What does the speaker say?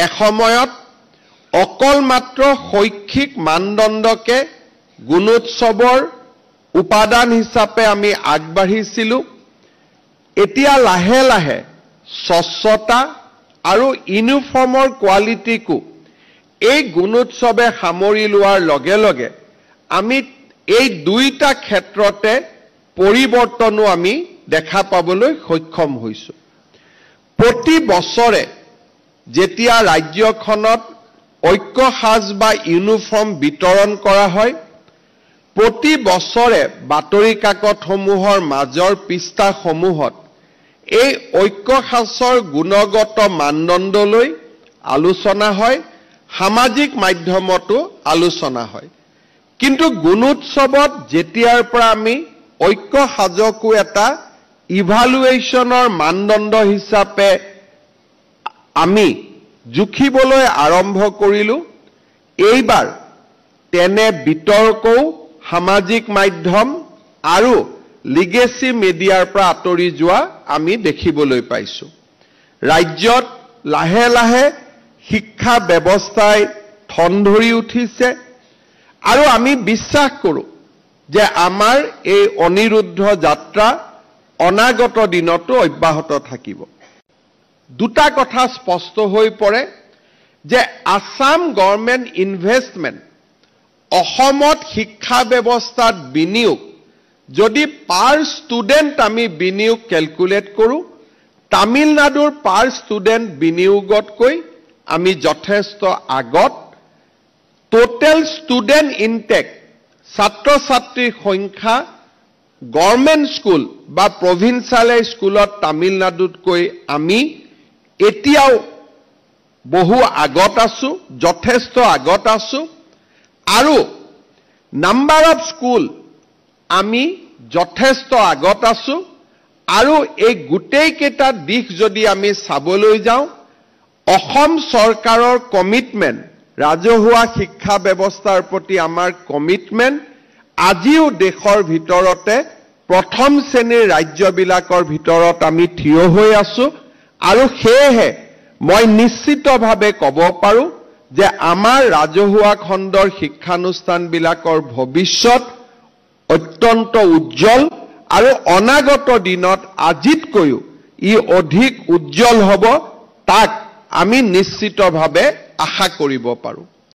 এসময়ত অকল মাত্ৰ শৈক্ষিক মানদণ্ডকে গুণোৎসৱৰ উপাদান হিচাপে আমি আগবাঢ়িছিলোঁ। এতিয়া লাহে লাহে স্বচ্ছতা আৰু ইউনিফৰ্মৰ কোৱালিটিকো এই গুণোৎসৱে সামৰি লোৱাৰ লগে লগে আমি এই দুইটা ক্ষেত্ৰতে পৰিৱৰ্তনো আমি দেখা পাবলৈ সক্ষম হৈছোঁ। প্ৰতি বছৰে যেতিয়া ৰাজ্যখনত ঐক্য সাজ বা ইউনিফৰ্ম বিতৰণ কৰা হয়, প্ৰতি বছৰে বাতৰি কাকতসমূহৰ মাজৰ পৃষ্ঠাসমূহত এই ঐক্য সাজৰ গুণগত মানদণ্ডলৈ আলোচনা হয়, সামাজিক মাধ্যমতো আলোচনা হয়। কিন্তু গুণোৎসৱত যেতিয়াৰ পৰা আমি ঐক্য সাজকো এটা ইভালুৱেশ্যনৰ মানদণ্ড হিচাপে আমি জুখিবলৈ আৰম্ভ কৰিলোঁ, এইবাৰ তেনে বিতৰ্কও সামাজিক মাধ্যম আৰু লিগেসি মিডিয়াৰ পৰা আঁতৰি যোৱা আমি দেখিবলৈ পাইছোঁ। ৰাজ্যত লাহে লাহে শিক্ষা ব্যৱস্থাই ঠন ধৰি উঠিছে আৰু আমি বিশ্বাস কৰোঁ যে আমাৰ এই অনিৰুদ্ধ যাত্ৰা অনাগত দিনতো অব্যাহত থাকিব। দুটা কথা স্পষ্ট হৈ পৰে যে আসাম গভৰ্ণমেণ্ট ইনভেষ্টমেণ্ট অসমত শিক্ষা ব্যৱস্থাত বিনিয়োগ যদি পাৰ ষ্টুডেণ্ট আমি বিনিয়োগ কেলকুলেট কৰোঁ, তামিলনাডুৰ পাৰ ষ্টুডেণ্ট বিনিয়োগতকৈ আমি যথেষ্ট আগত। টোটেল ষ্টুডেণ্ট ইনটেক ছাত্ৰ ছাত্ৰীৰ সংখ্যা গভৰ্ণমেণ্ট স্কুল বা প্ৰভিন্সিয়েল স্কুলত তামিলনাডুতকৈ আমি এতিয়াও বহু আগত আছোঁ, যথেষ্ট আগত আছোঁ। আৰু নাম্বাৰ অফ স্কুল আমি যথেষ্ট আগত আছোঁ। আৰু এই গোটেইকেইটা দিশ যদি আমি চাবলৈ যাওঁ, অসম চৰকাৰৰ কমিটমেণ্ট, ৰাজহুৱা শিক্ষা ব্যৱস্থাৰ প্ৰতি আমাৰ কমিটমেণ্ট আজিও দেশৰ ভিতৰতে প্ৰথম শ্ৰেণীৰ ৰাজ্যবিলাকৰ ভিতৰত আমি থিয় হৈ আছোঁ। আৰু সেয়েহে মই নিশ্চিতভাৱে ক'ব পাৰোঁ যে আমাৰ ৰাজহুৱা খণ্ডৰ শিক্ষানুষ্ঠানবিলাকৰ ভৱিষ্যত অত্যন্ত উজ্জ্বল আৰু অনাগত দিনত আজিতকৈও ই অধিক উজ্জ্বল হ'ব, তাক আমি নিশ্চিতভাৱে আশা কৰিব পাৰোঁ।